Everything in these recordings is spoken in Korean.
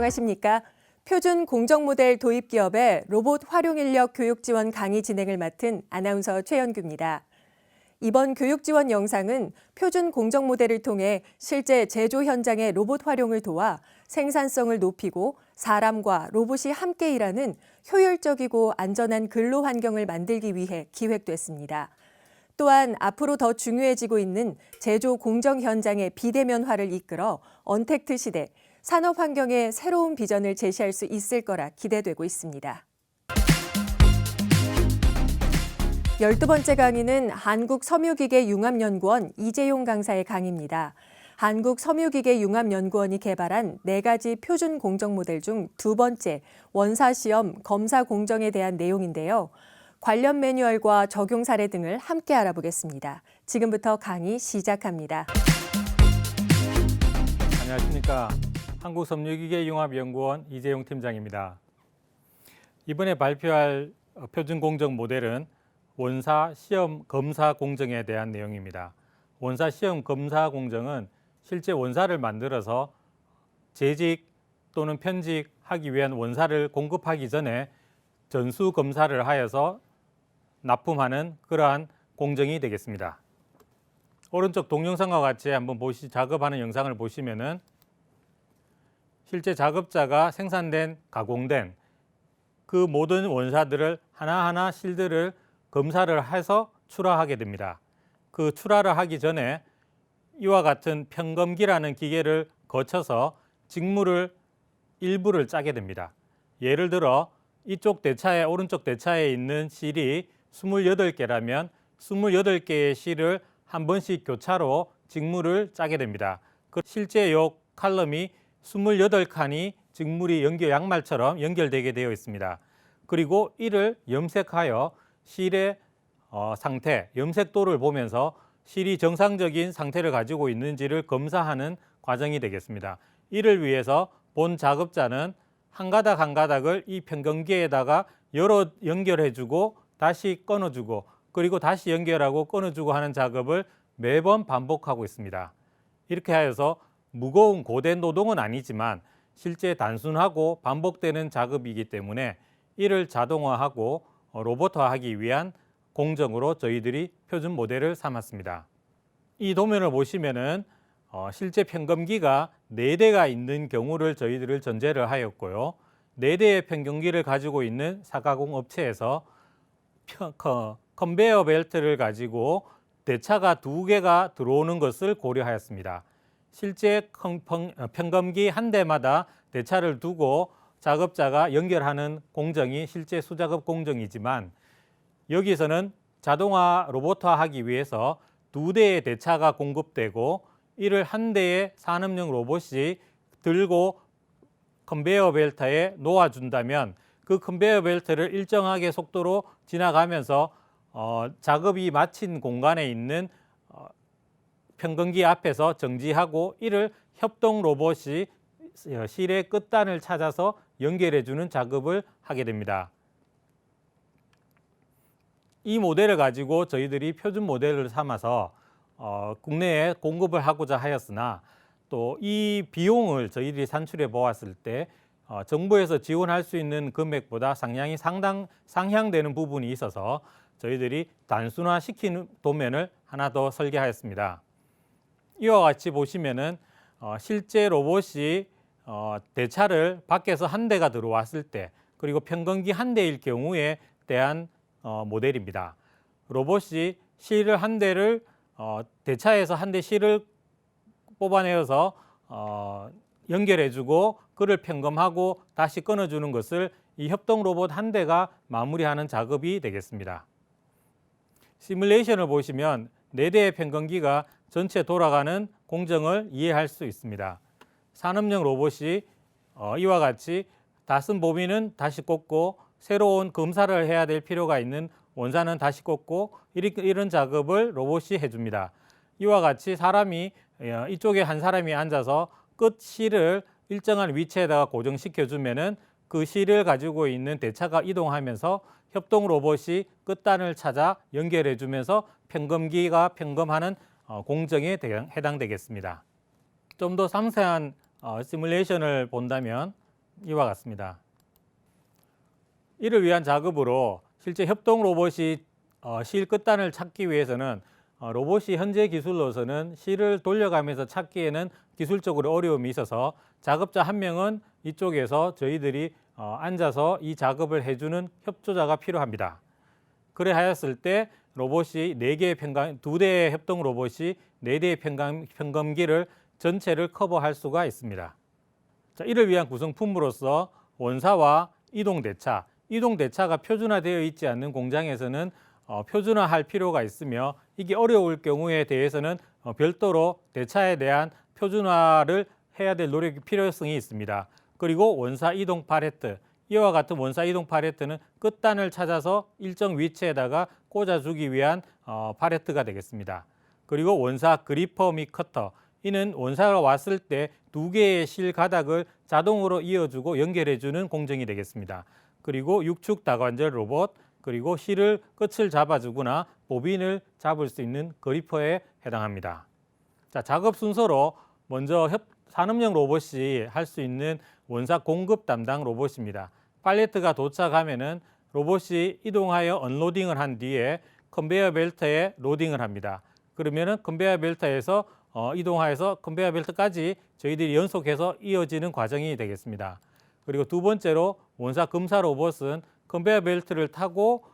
안녕하십니까. 표준 공정 모델 도입 기업의 로봇 활용 인력 교육 지원 강의 진행을 맡은 아나운서 최연규입니다. 이번 교육 지원 영상은 표준 공정 모델을 통해 실제 제조 현장의 로봇 활용을 도와 생산성을 높이고 사람과 로봇이 함께 일하는 효율적이고 안전한 근로 환경을 만들기 위해 기획됐습니다. 또한 앞으로 더 중요해지고 있는 제조 공정 현장의 비대면화를 이끌어 언택트 시대, 산업 환경의 새로운 비전을 제시할 수 있을 거라 기대되고 있습니다. 12번째 강의는 한국섬유기계융합연구원 이재용 강사의 강의입니다. 한국섬유기계융합연구원이 개발한 4가지 표준 공정 모델 중 2번째 원사시험 검사 공정에 대한 내용인데요. 관련 매뉴얼과 적용 사례 등을 함께 알아보겠습니다. 지금부터 강의 시작합니다. 안녕하십니까. 한국섬유기계융합연구원 이재용 팀장입니다. 이번에 발표할 표준 공정 모델은 원사 시험 검사 공정에 대한 내용입니다. 원사 시험 검사 공정은 실제 원사를 만들어서 재직 또는 편직하기 위한 원사를 공급하기 전에 전수 검사를 하여서 납품하는 그러한 공정이 되겠습니다. 오른쪽 동영상과 같이 한번 작업하는 영상을 보시면은 실제 작업자가 생산된 가공된 그 모든 원사들을 하나하나 실들을 검사를 해서 출하하게 됩니다. 그 출하를 하기 전에 이와 같은 편검기라는 기계를 거쳐서 직물을 일부를 짜게 됩니다. 예를 들어 이쪽 대차에 오른쪽 대차에 있는 실이 28개라면 28개의 실을 한 번씩 교차로 직물을 짜게 됩니다. 그 실제 이 칼럼이 28칸이 직물이 양말처럼 연결되게 되어 있습니다. 그리고 이를 염색하여 실의 상태, 염색도를 보면서 실이 정상적인 상태를 가지고 있는지를 검사하는 과정이 되겠습니다. 이를 위해서 본 작업자는 한 가닥 한 가닥을 이 편검기에다가 열어 연결해주고 다시 끊어주고 그리고 다시 연결하고 끊어주고 하는 작업을 매번 반복하고 있습니다. 이렇게 하여서 무거운 고된 노동은 아니지만 실제 단순하고 반복되는 작업이기 때문에 이를 자동화하고 로봇화하기 위한 공정으로 저희들이 표준 모델을 삼았습니다. 이 도면을 보시면은 실제 편검기가 4대가 있는 경우를 저희들을 전제를 하였고요. 4대의 편검기를 가지고 있는 사가공 업체에서 컨베이어 벨트를 가지고 대차가 2개가 들어오는 것을 고려하였습니다. 실제 편검기 한 대마다 대차를 두고 작업자가 연결하는 공정이 실제 수작업 공정이지만 여기서는 자동화 로봇화하기 위해서 2대의 대차가 공급되고 이를 한 대의 산업용 로봇이 들고 컨베이어 벨트에 놓아준다면 그 컨베이어 벨트를 일정하게 속도로 지나가면서 작업이 마친 공간에 있는 편검기 앞에서 정지하고 이를 협동 로봇이 실의 끝단을 찾아서 연결해주는 작업을 하게 됩니다. 이 모델을 가지고 저희들이 표준 모델을 삼아서 국내에 공급을 하고자 하였으나 또 이 비용을 저희들이 산출해 보았을 때 정부에서 지원할 수 있는 금액보다 상향되는 부분이 있어서 저희들이 단순화시키는 도면을 하나 더 설계하였습니다. 이와 같이 보시면은 실제 로봇이 대차를 밖에서 한 대가 들어왔을 때 그리고 편검기 한 대일 경우에 대한 모델입니다. 로봇이 실을 한 대를 대차에서 한 대 실을 뽑아내어서 연결해주고 그를 편검하고 다시 끊어주는 것을 이 협동 로봇 한 대가 마무리하는 작업이 되겠습니다. 시뮬레이션을 보시면 4대의 편검기가 전체 돌아가는 공정을 이해할 수 있습니다. 산업용 로봇이 이와 같이 닷슨 보비는 다시 꽂고 새로운 검사를 해야 될 필요가 있는 원사는 다시 꽂고 이런 작업을 로봇이 해줍니다. 이와 같이 이쪽에 한 사람이 앉아서 끝 실을 일정한 위치에다가 고정시켜 주면은 그 실을 가지고 있는 대차가 이동하면서 협동 로봇이 끝단을 찾아 연결해 주면서 편검기가 편검하는 공정에 해당되겠습니다. 좀 더 상세한 시뮬레이션을 본다면 이와 같습니다. 이를 위한 작업으로 실제 협동 로봇이 실 끝단을 찾기 위해서는 로봇이 현재 기술로서는 실을 돌려가면서 찾기에는 기술적으로 어려움이 있어서 작업자 한 명은 이쪽에서 저희들이 앉아서 이 작업을 해주는 협조자가 필요합니다. 그래 하였을 때 로봇이 2대의 협동 로봇이 4대의 평검기를 전체를 커버할 수가 있습니다. 자, 이를 위한 구성품으로서 원사와 이동대차가 표준화되어 있지 않는 공장에서는 표준화할 필요가 있으며 이게 어려울 경우에 대해서는 별도로 대차에 대한 표준화를 해야 될 노력이 필요성이 있습니다. 그리고 원사 이동 팔레트, 이와 같은 원사 이동 팔레트는 끝단을 찾아서 일정 위치에다가 꽂아주기 위한 팔레트가 되겠습니다. 그리고 원사 그리퍼 및 커터, 이는 원사가 왔을 때 2개의 실 가닥을 자동으로 이어주고 연결해주는 공정이 되겠습니다. 그리고 육축 다관절 로봇, 그리고 실을 끝을 잡아주거나 보빈을 잡을 수 있는 그리퍼에 해당합니다. 자, 작업 순서로 먼저 산업용 로봇이 할 수 있는 원사 공급 담당 로봇입니다. 팔레트가 도착하면은 로봇이 이동하여 언로딩을 한 뒤에 컨베이어 벨트에 로딩을 합니다. 그러면은 컨베이어 벨트에서 이동하여서 컨베이어 벨트까지 저희들이 연속해서 이어지는 과정이 되겠습니다. 그리고 두 번째로 원사 검사 로봇은 컨베이어 벨트를 타고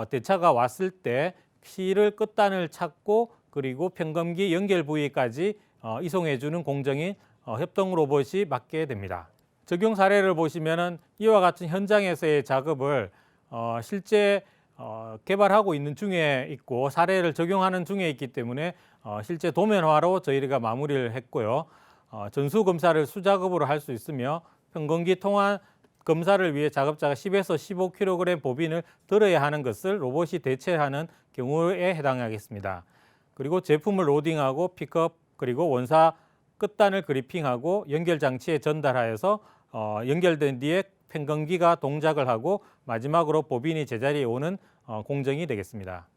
대차가 왔을 때 실을 끝단을 찾고 그리고 평검기 연결 부위까지 이송해주는 공정인 협동 로봇이 맡게 됩니다. 적용 사례를 보시면은 이와 같은 현장에서의 작업을 실제 개발하고 있는 중에 있고 사례를 적용하는 중에 있기 때문에 실제 도면화로 저희가 마무리를 했고요. 전수 검사를 수작업으로 할 수 있으며 평검기 통한 검사를 위해 작업자가 10에서 15kg 보빈을 들어야 하는 것을 로봇이 대체하는 경우에 해당하겠습니다. 그리고 제품을 로딩하고 픽업, 그리고 원사 끝단을 그리핑하고 연결 장치에 전달하여서 연결된 뒤에 평검기가 동작을 하고 마지막으로 보빈이 제자리에 오는 공정이 되겠습니다.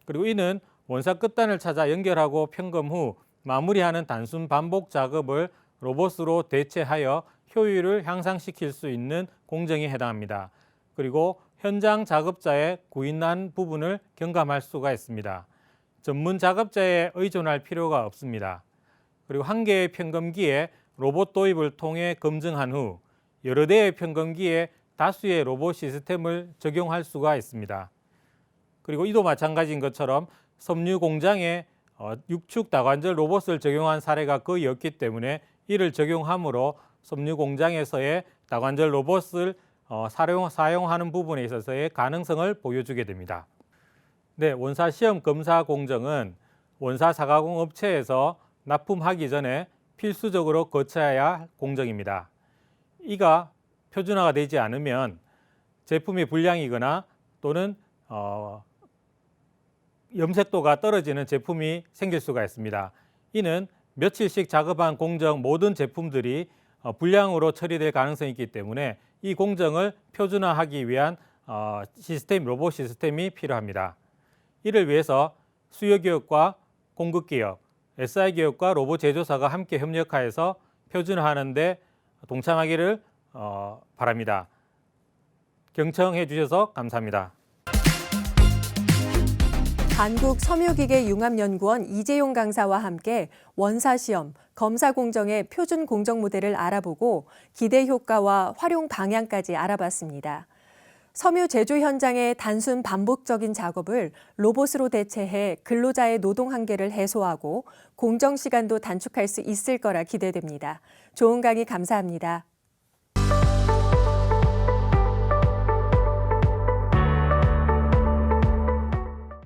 그리고 이는 원사 끝단을 찾아 연결하고 평검 후 마무리하는 단순 반복 작업을 로봇으로 대체하여 효율을 향상시킬 수 있는 공정에 해당합니다. 그리고 현장 작업자의 구인난 부분을 경감할 수가 있습니다. 전문 작업자에 의존할 필요가 없습니다. 그리고 한 개의 평검기에 로봇 도입을 통해 검증한 후 여러 대의 평검기에 다수의 로봇 시스템을 적용할 수가 있습니다. 그리고 이도 마찬가지인 것처럼 섬유 공장에 육축 다관절 로봇을 적용한 사례가 거의 없기 때문에 이를 적용함으로 섬유 공장에서의 다관절 로봇을 사용하는 부분에 있어서의 가능성을 보여주게 됩니다. 네, 원사 시험 검사 공정은 원사 자가공 업체에서 납품하기 전에 필수적으로 거쳐야 할 공정입니다. 이가 표준화가 되지 않으면 제품이 불량이거나 또는 염색도가 떨어지는 제품이 생길 수가 있습니다. 이는 며칠씩 작업한 공정 모든 제품들이 불량으로 처리될 가능성이 있기 때문에 이 공정을 표준화하기 위한 로봇 시스템이 필요합니다. 이를 위해서 수요기업과 공급기업, SI기업과 로봇 제조사가 함께 협력하여서 표준화하는 데 동참하기를 바랍니다. 경청해 주셔서 감사합니다. 한국섬유기계융합연구원 이재용 강사와 함께 원사시험, 검사공정의 표준 공정 모델을 알아보고 기대 효과와 활용 방향까지 알아봤습니다. 섬유 제조 현장의 단순 반복적인 작업을 로봇으로 대체해 근로자의 노동 한계를 해소하고 공정 시간도 단축할 수 있을 거라 기대됩니다. 좋은 강의 감사합니다.